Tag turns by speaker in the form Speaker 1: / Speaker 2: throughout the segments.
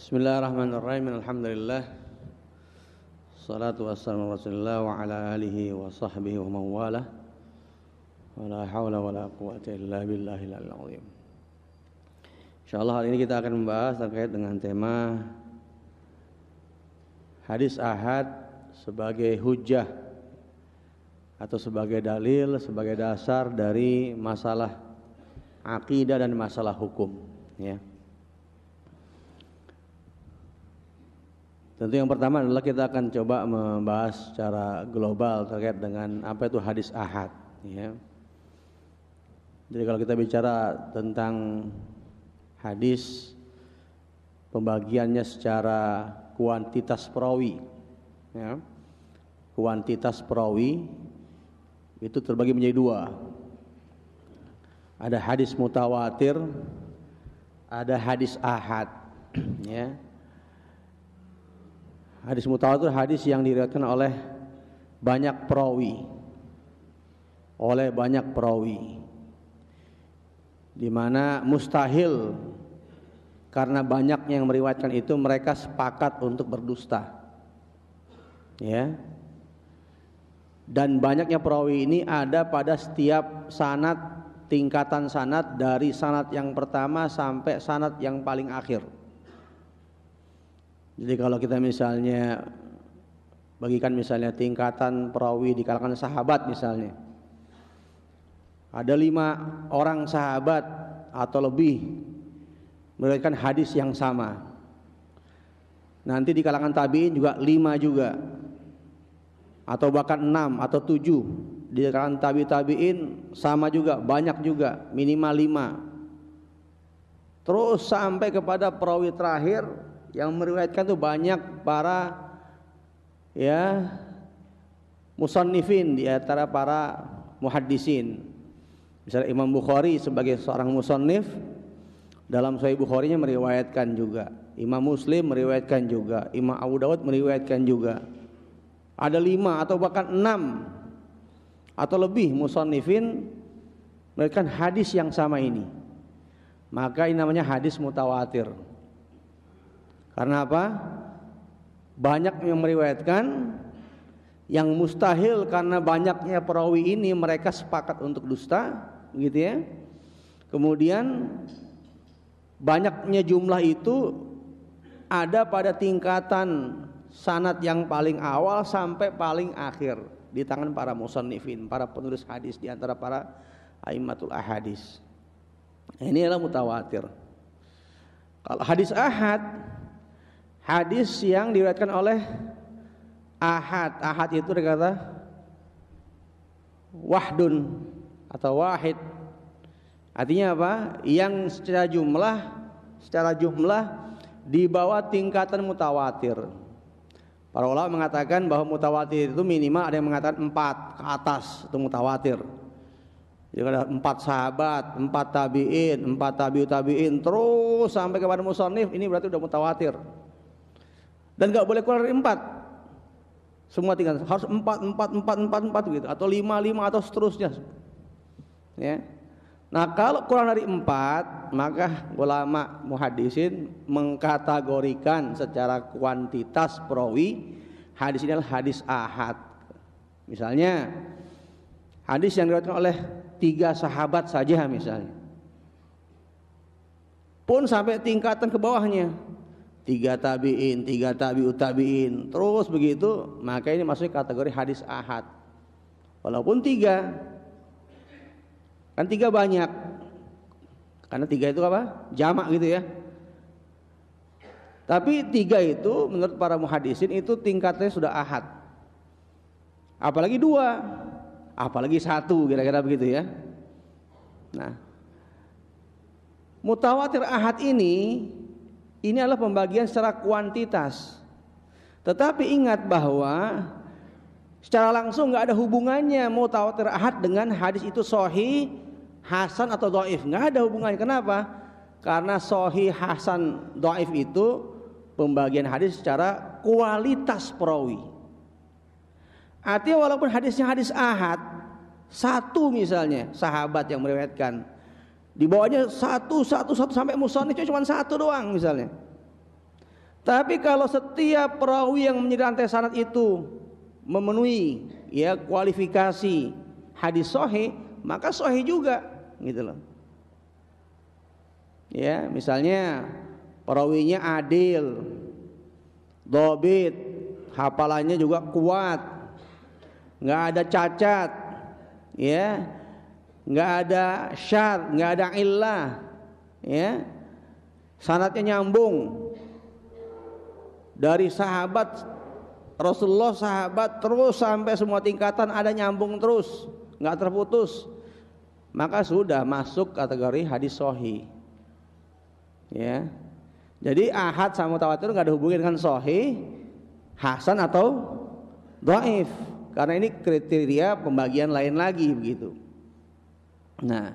Speaker 1: Bismillahirrahmanirrahim. Alhamdulillah. Salatu wassalamu ala Rasulillah wa ala alihi wa sahbihi wa man walah. Wa la haula wa la quwwata illa billahil aliyyil azim. Insyaallah hari ini kita akan membahas terkait dengan tema hadis ahad sebagai hujjah atau sebagai dalil, sebagai dasar dari masalah akidah dan masalah hukum, ya. Tentu yang pertama adalah kita akan coba membahas secara global terkait dengan apa itu hadis ahad, ya. Jadi kalau kita bicara tentang hadis, pembagiannya secara kuantitas perawi, ya. Kuantitas perawi itu terbagi menjadi dua. Ada hadis mutawatir, ada hadis ahad, ya. Hadis mutawatir hadis yang diriwayatkan oleh banyak perawi, di mana mustahil karena banyaknya yang meriwayatkan itu mereka sepakat untuk berdusta, ya. Dan banyaknya perawi ini ada pada setiap sanad, tingkatan sanad dari sanad yang pertama sampai sanad yang paling akhir. Jadi kalau kita misalnya bagikan misalnya tingkatan perawi di kalangan sahabat misalnya, ada 5 orang sahabat atau lebih meriwayatkan hadis yang sama. Nanti di kalangan tabi'in juga 5 juga, atau bahkan 6 atau 7. Di kalangan tabi'in sama juga, banyak juga, minimal 5. Terus sampai kepada perawi terakhir yang meriwayatkan itu banyak para, ya, musannifin di antara para muhaddisin. Misalnya Imam Bukhari sebagai seorang musannif, dalam Sahih Bukharinya meriwayatkan juga. Imam Muslim meriwayatkan juga. Imam Abu Dawud meriwayatkan juga. Ada 5 atau bahkan 6 atau lebih musannifin meriwayatkan hadis yang sama ini. Maka ini namanya hadis mutawatir. Karena apa? Banyak yang meriwayatkan, yang mustahil karena banyaknya perawi ini mereka sepakat untuk dusta, gitu ya. Kemudian banyaknya jumlah itu ada pada tingkatan sanad yang paling awal sampai paling akhir di tangan para musannifin, para penulis hadis di antara para a'immatul ahadis. Ini adalah mutawatir. Kalau hadis ahad, hadis yang diriwayatkan oleh ahad. Ahad itu dikata wahdun atau wahid. Artinya apa? Yang secara jumlah di bawah tingkatan mutawatir. Para ulama mengatakan bahwa mutawatir itu minimal ada yang mengatakan 4 ke atas itu mutawatir. Jadi ada 4 sahabat, 4 tabi'in, 4 tabi'ut tabi'in terus sampai kepada musannif, ini berarti udah mutawatir. Dan gak boleh kurang dari 4. Semua tinggal harus 4 gitu, atau 5 atau seterusnya, ya. Nah kalau kurang dari 4, maka ulama muhaddisin mengkategorikan secara kuantitas perawi hadis ini adalah hadis ahad. Misalnya hadis yang diriwayatkan oleh 3 sahabat saja misalnya, pun sampai tingkatan ke bawahnya 3 tabi'in, 3 tabi'ut tabi'in, terus begitu, maka ini masuk kategori hadis ahad. Walaupun 3, kan 3 banyak, karena 3 itu apa? Jamak gitu ya. Tapi 3 itu menurut para muhaddisin itu tingkatnya sudah ahad. Apalagi 2, apalagi 1, kira-kira begitu ya. Nah, mutawatir ahad ini adalah pembagian secara kuantitas. Tetapi ingat bahwa secara langsung nggak ada hubungannya mutawatir ahad dengan hadis itu sahih, hasan atau dhaif. Nggak ada hubungannya. Kenapa? Karena sahih, hasan, dhaif itu pembagian hadis secara kualitas perawi. Artinya walaupun hadisnya hadis ahad, 1 misalnya sahabat yang meriwayatkan, di bawahnya satu sampai musannifnya cuma 1 doang misalnya. Tapi kalau setiap perawi yang menjadi rantai sanad itu memenuhi ya kualifikasi hadis sahih, maka sahih juga, gitu loh. Ya, misalnya perawinya adil, dhabit, hafalannya juga kuat, nggak ada cacat, ya, nggak ada syadz, nggak ada illah, ya, sanadnya nyambung dari sahabat Rasulullah, sahabat terus sampai semua tingkatan ada nyambung terus, nggak terputus, maka sudah masuk kategori hadis sahih. Ya, jadi ahad sama mutawatir nggak ada hubungan dengan sahih, hasan atau dhaif, karena ini kriteria pembagian lain lagi begitu. Nah,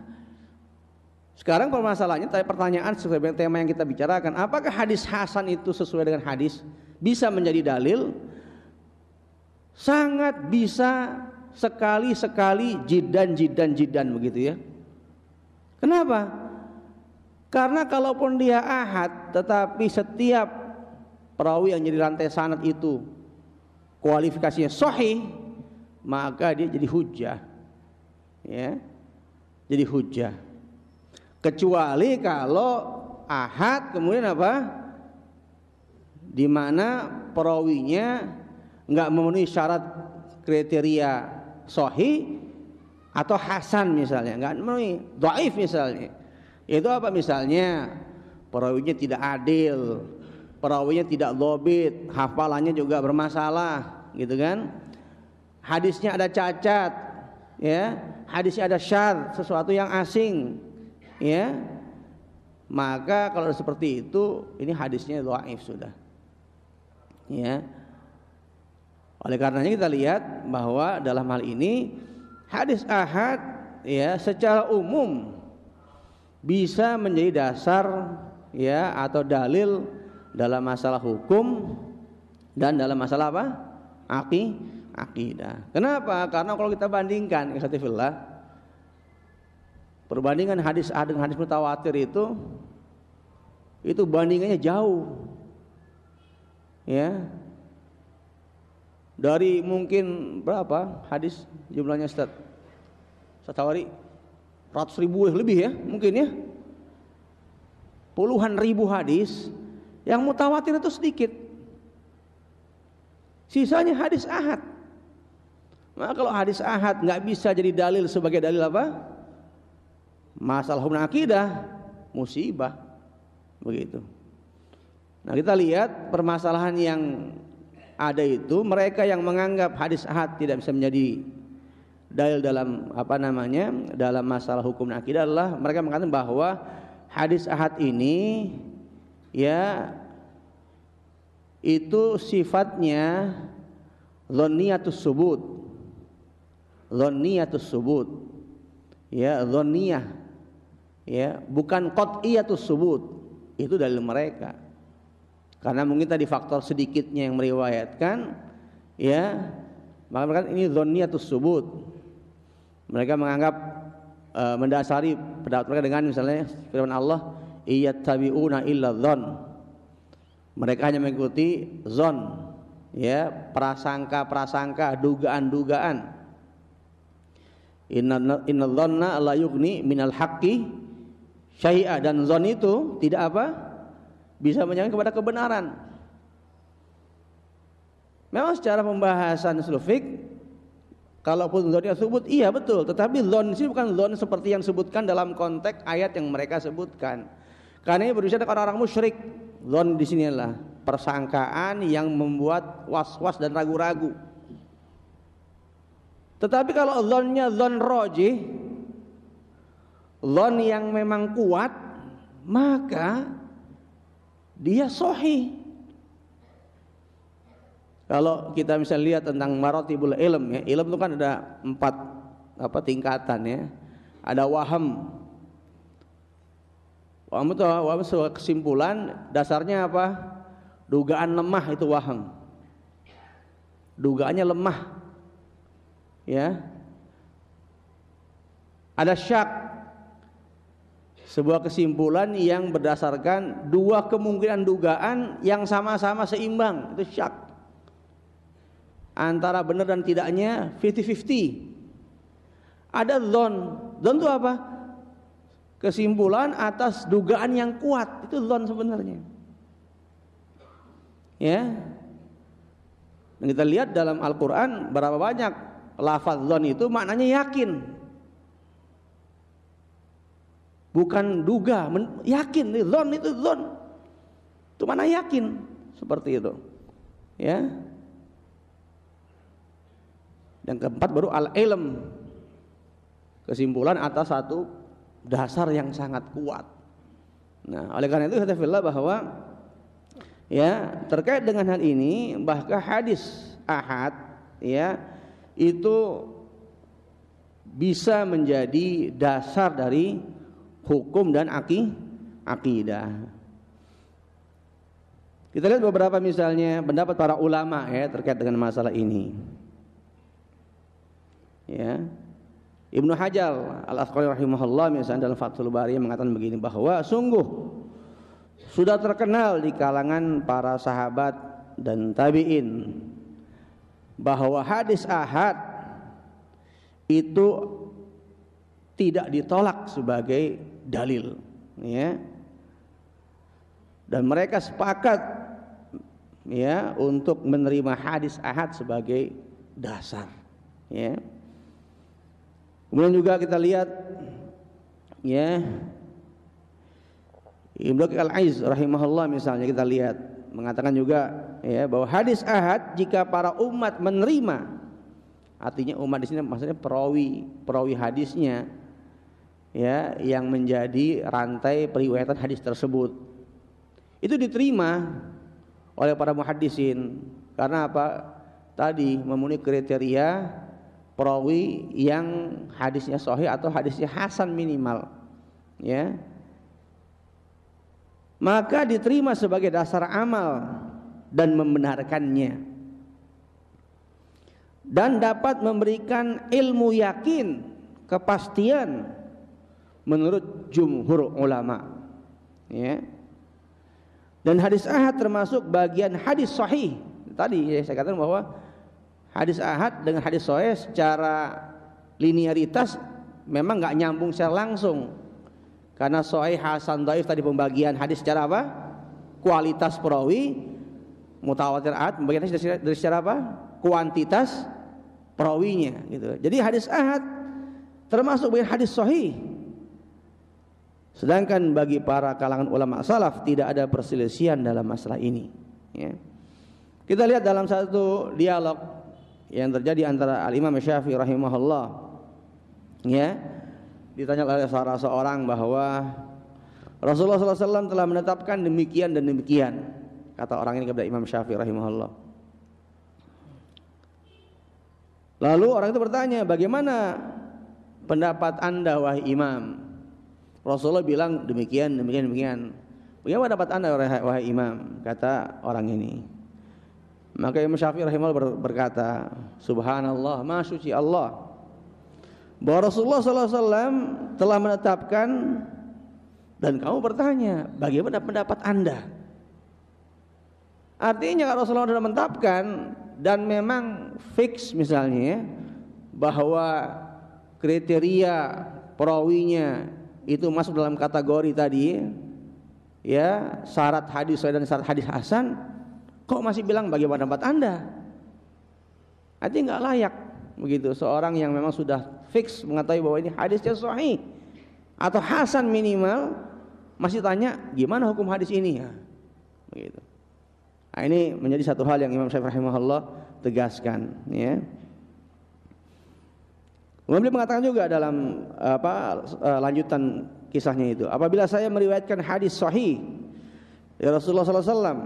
Speaker 1: sekarang permasalahannya, pertanyaan sesuai dengan tema yang kita bicarakan, apakah hadis hasan itu sesuai dengan hadis bisa menjadi dalil? Sangat bisa, sekali-sekali, jidan begitu ya. Kenapa? Karena kalaupun dia ahad, tetapi setiap perawi yang jadi rantai sanad itu kualifikasinya sahih, maka dia jadi hujjah, ya, jadi hujjah. Kecuali kalau ahad kemudian apa? Di mana perawinya nggak memenuhi syarat kriteria sahih atau hasan misalnya, nggak memenuhi, dhaif misalnya. Itu apa misalnya? Perawinya tidak adil, perawinya tidak dhabit, hafalannya juga bermasalah, gitu kan? Hadisnya ada cacat, ya, hadisnya ada syadz, sesuatu yang asing, ya. Maka kalau seperti itu, ini hadisnya dhaif sudah, ya. Oleh karenanya kita lihat bahwa dalam hal ini hadis ahad, ya, secara umum bisa menjadi dasar, ya, atau dalil dalam masalah hukum dan dalam masalah apa? Akidah. Kenapa? Karena kalau kita bandingkan, ikhwatifillah, perbandingan hadis ahad dengan hadis mutawatir itu bandingannya jauh, ya. Dari mungkin berapa hadis jumlahnya Ustaz Tawari? 100.000 lebih ya mungkin ya, puluhan ribu hadis. Yang mutawatir itu sedikit, sisanya hadis ahad. Maka kalau hadis ahad nggak bisa jadi dalil sebagai dalil apa? Masalah hukum akidah, musibah begitu. Nah, kita lihat permasalahan yang ada itu, mereka yang menganggap hadis ahad tidak bisa menjadi dalil dalam dalam masalah hukum akidah adalah mereka mengatakan bahwa hadis ahad ini, ya, itu sifatnya dhonniyatus subut, ya, dhonniyah, ya, bukan qat'iyatus subut. Itu dalil mereka, karena mungkin tadi faktor sedikitnya yang meriwayatkan, ya, maka mereka ini dhonniyatus subut. Mereka menganggap mendasari pendapat mereka dengan misalnya firman Allah, iyattabi'una illa dhon, mereka hanya mengikuti zon, ya, prasangka, dugaan. Inna dhonna la yughni minal haqqi syai'a, dan zon itu tidak apa? Bisa menyangka kepada kebenaran. Memang secara pembahasan ushul fiqh, kalaupun dzonnya sebut, iya betul, tetapi dzon ini bukan dzon seperti yang disebutkan dalam konteks ayat yang mereka sebutkan. Karena ini berbicara dengan orang musyrik. Dzon di sini adalah persangkaan yang membuat was-was dan ragu-ragu. Tetapi kalau dzonnya dzon rajih, dzon yang memang kuat, maka dia sahih. Kalau kita misalnya lihat tentang maratibul ilm, ya, ilm itu kan ada 4 tingkatan, ya. Ada waham. Waham itu kesimpulan dasarnya apa? Dugaan lemah, itu waham. Dugaannya lemah, ya. Ada syak. sebuah kesimpulan yang berdasarkan dua kemungkinan dugaan yang sama-sama seimbang, itu syak. Antara benar dan tidaknya 50-50. Ada dzon itu apa? Kesimpulan atas dugaan yang kuat, itu dzon sebenarnya. Ya. Dan kita lihat dalam Al-Qur'an berapa banyak lafaz dzon itu maknanya yakin. Bukan duga, yakin. Dzon itu dzon. Itu mana yakin, seperti itu. Ya. Yang keempat baru al-ilm. Kesimpulan atas satu dasar yang sangat kuat. Nah, oleh karena itu kata bahwa ya, terkait dengan hal ini bahkan hadis ahad ya itu bisa menjadi dasar dari hukum dan akidah. Kita lihat beberapa misalnya pendapat para ulama ya terkait dengan masalah ini. Ya. Ibnu Hajar Al-Asqalani rahimahullah misalnya dalam Fathul Bari mengatakan begini, bahwa sungguh sudah terkenal di kalangan para sahabat dan tabi'in bahwa hadis ahad itu tidak ditolak sebagai dalil, ya. Dan mereka sepakat ya untuk menerima hadis ahad sebagai dasar, ya. Kemudian juga kita lihat ya Ibnu Al-Aiz rahimahullah misalnya kita lihat mengatakan juga ya bahwa hadis ahad jika para umat menerima, artinya umat di sini maksudnya perawi hadisnya ya yang menjadi rantai periwayatan hadis tersebut itu diterima oleh para muhaddisin karena apa? Tadi memenuhi kriteria perawi yang hadisnya sahih atau hadisnya hasan minimal, ya, maka diterima sebagai dasar amal dan membenarkannya dan dapat memberikan ilmu yakin kepastian menurut jumhur ulama, ya. Dan hadis ahad termasuk bagian hadis sahih. Tadi ya, saya katakan bahwa hadis ahad dengan hadis sahih secara linearitas memang nggak nyambung secara langsung, karena sahih, hasan, dhaif tadi pembagian hadis secara apa? Kualitas perawi, mutawatir ahad pembagian hadis dari secara apa? Kuantitas perawinya, gitu. Jadi hadis ahad termasuk bagian hadis sahih. Sedangkan bagi para kalangan ulama salaf tidak ada perselisihan dalam masalah ini, ya. Kita lihat dalam satu dialog yang terjadi antara Al-Imam Syafi'i rahimahullah, ya, ditanya oleh salah seorang bahwa Rasulullah SAW telah menetapkan demikian dan demikian, kata orang ini kepada Imam Syafi'i rahimahullah. Lalu orang itu bertanya, bagaimana pendapat anda wahai imam? Rasulullah bilang demikian, demikian, demikian. Bagaimana pendapat anda wahai imam? Kata orang ini. Maka Imam Syafi'i rahimahullah berkata, subhanallah, maha suci Allah, bahwa Rasulullah SAW telah menetapkan dan kamu bertanya bagaimana pendapat anda. Artinya kalau Rasulullah sudah menetapkan dan memang fix misalnya bahwa kriteria perawinya itu masuk dalam kategori tadi ya, syarat hadis sahih dan syarat hadis hasan, kok masih bilang bagaimana pendapat anda? Artinya nggak layak begitu seorang yang memang sudah fix mengetahui bahwa ini hadisnya sahih atau hasan minimal masih tanya gimana hukum hadis ini, ya, begitu. Nah, ini menjadi satu hal yang Imam Syafi'i rahimahullah tegaskan, ya. Kemudian mengatakan juga dalam lanjutan kisahnya itu, apabila saya meriwayatkan hadis sahih dari Rasulullah SAW,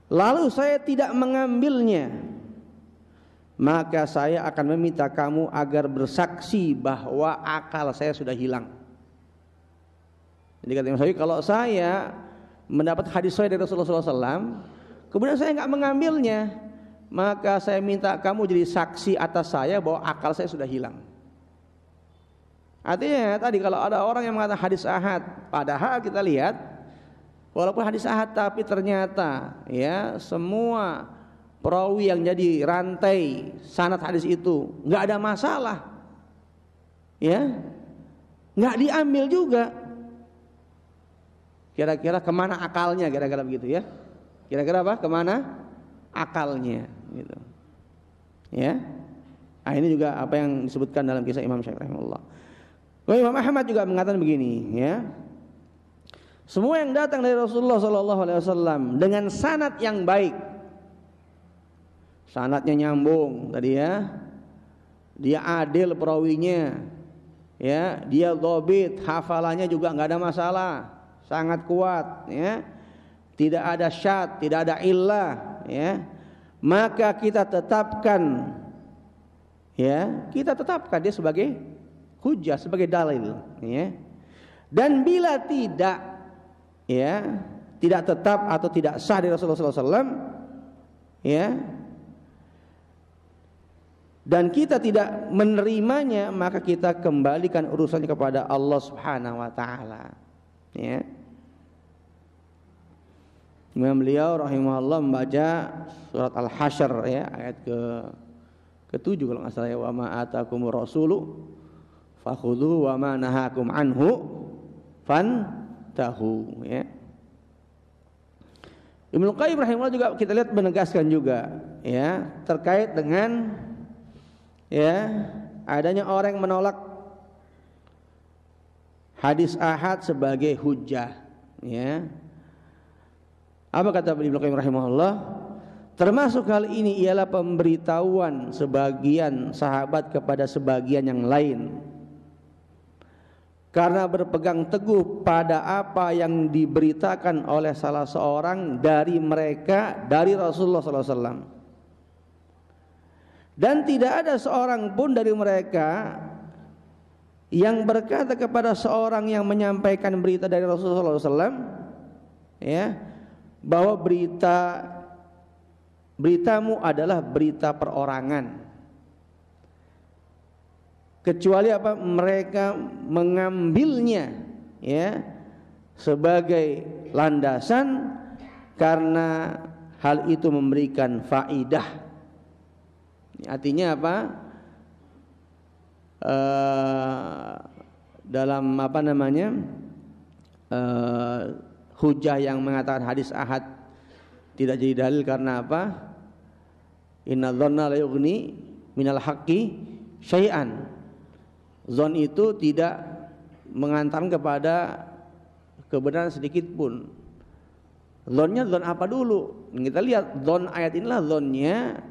Speaker 1: lalu saya tidak mengambilnya, maka saya akan meminta kamu agar bersaksi bahwa akal saya sudah hilang. Jadi kata Imam Syafi'i, kalau saya mendapat hadis sahih dari Rasulullah SAW, kemudian saya nggak mengambilnya, maka saya minta kamu jadi saksi atas saya bahwa akal saya sudah hilang. Artinya tadi kalau ada orang yang mengatakan hadis ahad, padahal kita lihat walaupun hadis ahad tapi ternyata ya semua perawi yang jadi rantai sanad hadis itu nggak ada masalah, ya nggak diambil juga. Kira-kira kemana akalnya? Kira-kira begitu ya? Kira-kira apa? Kemana akalnya? Gitu. Ya. Nah, ini juga apa yang disebutkan dalam kisah Imam Syafi'i rahimahullah. Imam Ahmad juga mengatakan begini, ya. Semua yang datang dari Rasulullah SAW dengan sanad yang baik, sanadnya nyambung tadi ya, dia adil perawinya, ya, dia dhabit, hafalannya juga nggak ada masalah, sangat kuat, ya, tidak ada syad, tidak ada illah, ya, maka kita tetapkan, ya, kita tetapkan dia sebagai hujjah, sebagai dalil, ya. Dan bila tidak, ya, tidak tetap atau tidak sah dari Rasulullah SAW, ya, dan kita tidak menerimanya, maka kita kembalikan urusannya kepada Allah Subhanahu wa taala, ya. Imam beliau rahimahullah membaca surat Al-Hasyr, ya, ayat ke-7 kalau enggak salah, ya, wa ma atakumur rasulu fakhudhu wa ma nahakum anhu fantahu, ya. Ibnu Qayyim rahimahullah juga kita lihat menegaskan juga, ya, terkait dengan, ya, adanya orang yang menolak hadis ahad sebagai hujjah, ya. Apa kata Ibnu Qayyim rahimahullah? Termasuk hal ini ialah pemberitahuan sebagian sahabat kepada sebagian yang lain, karena berpegang teguh pada apa yang diberitakan oleh salah seorang dari mereka dari Rasulullah SAW. Dan tidak ada seorang pun dari mereka yang berkata kepada seorang yang menyampaikan berita dari Rasulullah SAW, ya, bahwa beritamu adalah berita perorangan, kecuali apa? Mereka mengambilnya, ya, sebagai landasan karena hal itu memberikan faidah. Artinya apa? Dalam apa namanya? Hujah yang mengatakan hadis ahad tidak jadi dalil karena apa? Inna dhanna la yughni minal haqqi syai'an. Zon itu tidak mengantarkan kepada kebenaran sedikit pun. Zonnya zon apa dulu? Kita lihat zon ayat inilah zonnya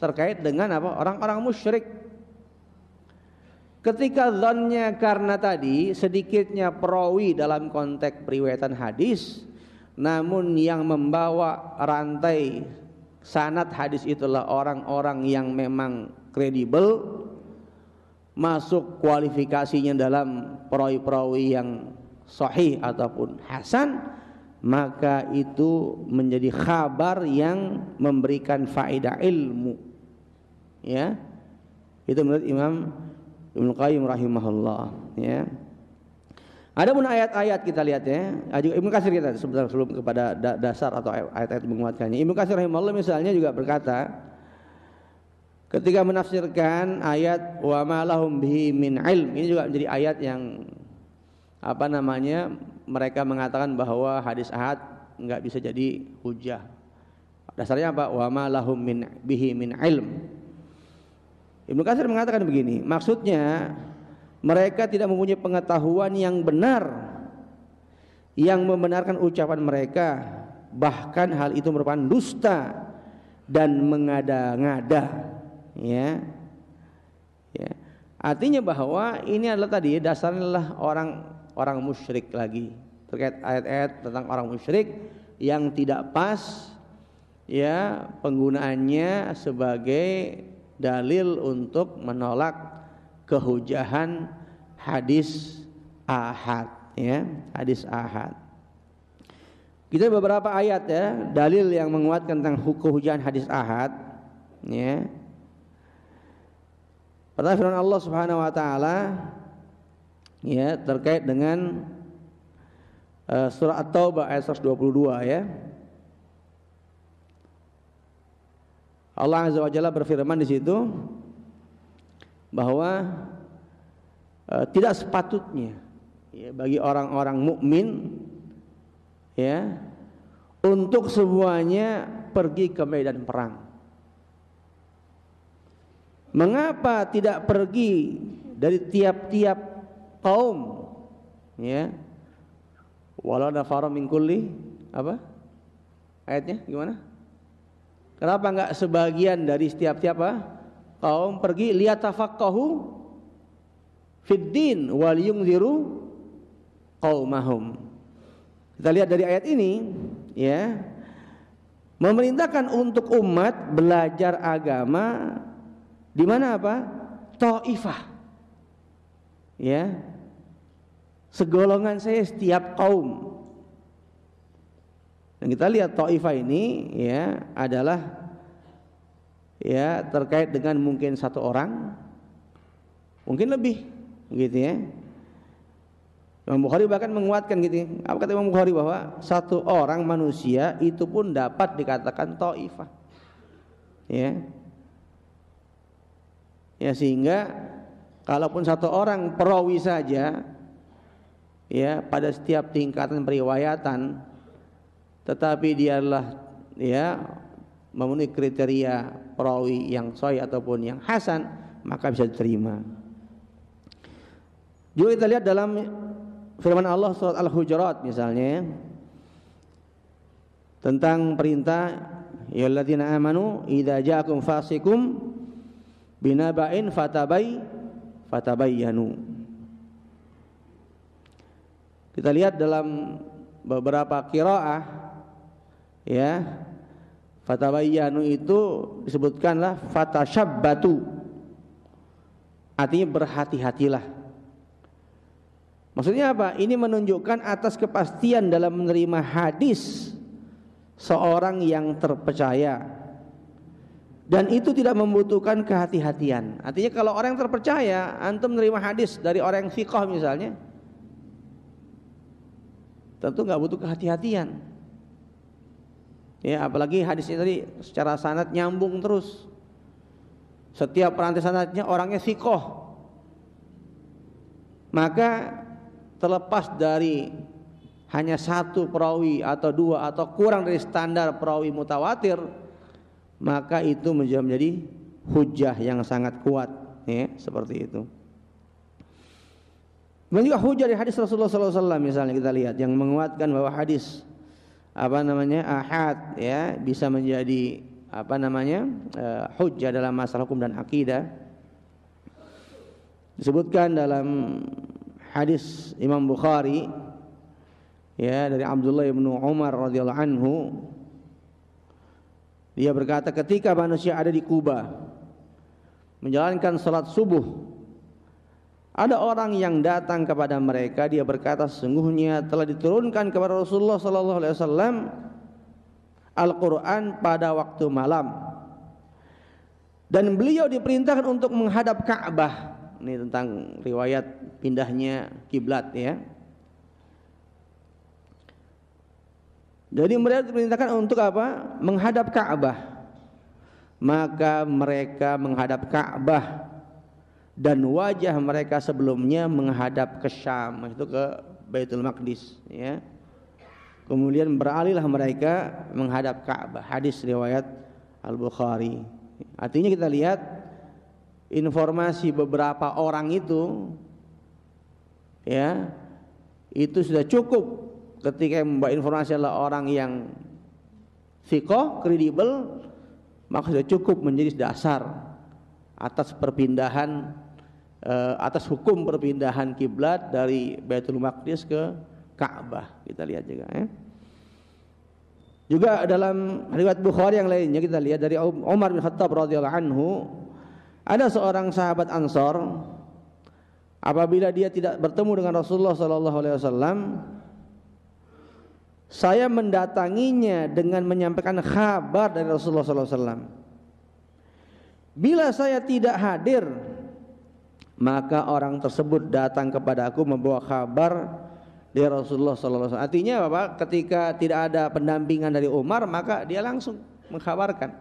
Speaker 1: terkait dengan apa? Orang-orang musyrik. Ketika zonnya karena tadi sedikitnya perawi dalam konteks periwayatan hadis, namun yang membawa rantai sanad hadis itulah orang-orang yang memang kredibel, masuk kualifikasinya dalam perawi-perawi yang sahih ataupun hasan, maka itu menjadi khabar yang memberikan faedah ilmu, ya. Itu menurut Imam Ibnu Qayyim rahimahullah, ya. Adapun ayat-ayat kita lihat, ya, juga Ibnu Katsir kita sebentar sebelum kepada dasar atau ayat-ayat menguatkannya. Ibnu Katsir rahimahullah misalnya juga berkata ketika menafsirkan ayat wa ma lahum bihi min ilm, ini juga menjadi ayat yang apa namanya, mereka mengatakan bahwa hadis ahad enggak bisa jadi hujjah. Dasarnya apa? Wa ma lahum bihi min ilm. Ibnu Katsir mengatakan begini, maksudnya mereka tidak mempunyai pengetahuan yang benar yang membenarkan ucapan mereka, bahkan hal itu merupakan dusta dan mengada-ngada, ya. Ya. Artinya bahwa ini adalah tadi dasarnya adalah orang musyrik lagi, terkait ayat-ayat tentang orang musyrik yang tidak pas, ya, penggunaannya sebagai dalil untuk menolak kehujahan hadis ahad, ya, hadis ahad. Kita beberapa ayat, ya, dalil yang menguatkan tentang kehujahan hadis ahad, ya. Pertama firman Allah Subhanahu wa taala, ya terkait dengan surah At-Taubah ayat 122 ya. Allah Azza wa Jalla berfirman di situ bahwa tidak sepatutnya ya, bagi orang-orang mukmin ya untuk semuanya pergi ke medan perang. Mengapa tidak pergi dari tiap-tiap kaum ya? Walau nafara min kulli apa? Ayatnya gimana? Kenapa enggak sebagian dari setiap-tiap kaum pergi liyatafaqahu fid din wal yunziru qaumahum. Kita lihat dari ayat ini ya, memerintahkan untuk umat belajar agama di mana apa? Taifah. Ya. Segolongan saya setiap kaum. Dan kita lihat taifah ini ya adalah ya terkait dengan mungkin satu orang, mungkin lebih gitu ya. Imam Bukhari bahkan menguatkan gitu. Apa kata Imam Bukhari bahwa satu orang manusia itu pun dapat dikatakan taifah. Ya. Ya sehingga kalaupun satu orang perawi saja ya pada setiap tingkatan periwayatan tetapi dia adalah ya memenuhi kriteria perawi yang sahih ataupun yang hasan, maka bisa diterima. Juga kita lihat dalam firman Allah surat Al-Hujurat misalnya tentang perintah ya alladzina amanu idza ja'akum fasikum binaba'in fatabayyanu. Kita lihat dalam beberapa qiraah ya, fatabayyanu itu disebutkanlah fatashabbatu, artinya berhati-hatilah. Maksudnya apa? Ini menunjukkan atas kepastian dalam menerima hadis seorang yang terpercaya. Dan itu tidak membutuhkan kehati-hatian. Artinya kalau orang yang terpercaya, antum menerima hadis dari orang yang thiqah misalnya, tentu nggak butuh kehati-hatian. Ya, apalagi hadisnya tadi secara sanad nyambung terus. Setiap rantai sanadnya orangnya thiqah. Maka terlepas dari hanya satu perawi atau dua atau kurang dari standar perawi mutawatir, maka itu menjadi hujjah yang sangat kuat ya, seperti itu. Dan juga hujjah dari hadis Rasulullah SAW misalnya kita lihat yang menguatkan bahwa hadis ahad ya bisa menjadi hujjah dalam masalah hukum dan akidah. Disebutkan dalam hadis Imam Bukhari ya dari Abdullah bin Umar radhiyallahu anhu, dia berkata ketika manusia ada di Kuba menjalankan salat subuh, ada orang yang datang kepada mereka, dia berkata sesungguhnya telah diturunkan kepada Rasulullah sallallahu alaihi wasallam Al-Qur'an pada waktu malam dan beliau diperintahkan untuk menghadap Ka'bah. Ini tentang riwayat pindahnya kiblat ya. Jadi mereka diperintahkan untuk apa? Menghadap Ka'bah. Maka mereka menghadap Ka'bah dan wajah mereka sebelumnya menghadap ke Syam, itu ke Baitul Maqdis ya. Kemudian beralihlah mereka menghadap Ka'bah. Hadis riwayat Al-Bukhari. Artinya kita lihat informasi beberapa orang itu ya, itu sudah cukup. Ketika membawa informasi adalah orang yang thiqah, kredibel, maka sudah cukup menjadi dasar atas perpindahan atas hukum perpindahan kiblat dari Baitul Maqdis ke Ka'bah. Kita lihat juga ya. Juga dalam riwayat Bukhari yang lainnya kita lihat dari Umar bin Khattab radhiyallahu anhu, ada seorang sahabat Ansor apabila dia tidak bertemu dengan Rasulullah sallallahu alaihi wasallam, saya mendatanginya dengan menyampaikan kabar dari Rasulullah SAW. Bila saya tidak hadir, maka orang tersebut datang kepada aku membawa kabar dari Rasulullah sallallahu alaihi wasallam. Artinya Bapak, ketika tidak ada pendampingan dari Umar, maka dia langsung mengkhabarkan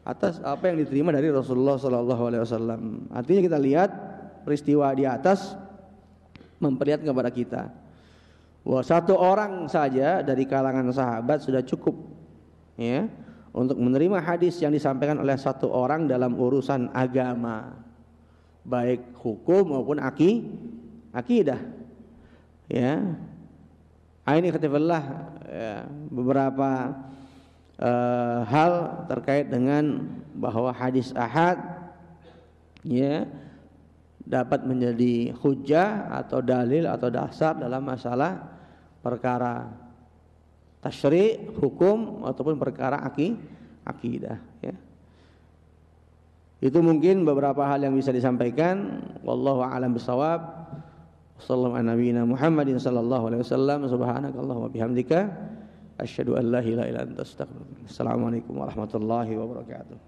Speaker 1: atas apa yang diterima dari Rasulullah sallallahu alaihi wasallam. Artinya kita lihat peristiwa di atas memperlihatkan kepada kita bahwa satu orang saja dari kalangan sahabat sudah cukup, ya, untuk menerima hadis yang disampaikan oleh satu orang dalam urusan agama, baik hukum maupun akidah. Ya, ini katakanlah ya, beberapa hal terkait dengan bahwa hadis ahad, ya, dapat menjadi hujjah atau dalil atau dasar dalam masalah perkara tasyri', hukum ataupun perkara akidah, ya. Itu mungkin beberapa hal yang bisa disampaikan. Wallahu a'lam bishawab. Sallallahu ala nabiyina Muhammadin sallallahu alaihi wasallam. Subhanakallahumma bihamdika asyhadu an la ilaha illa anta astaghfiruka. Assalamualaikum warahmatullahi wabarakatuh.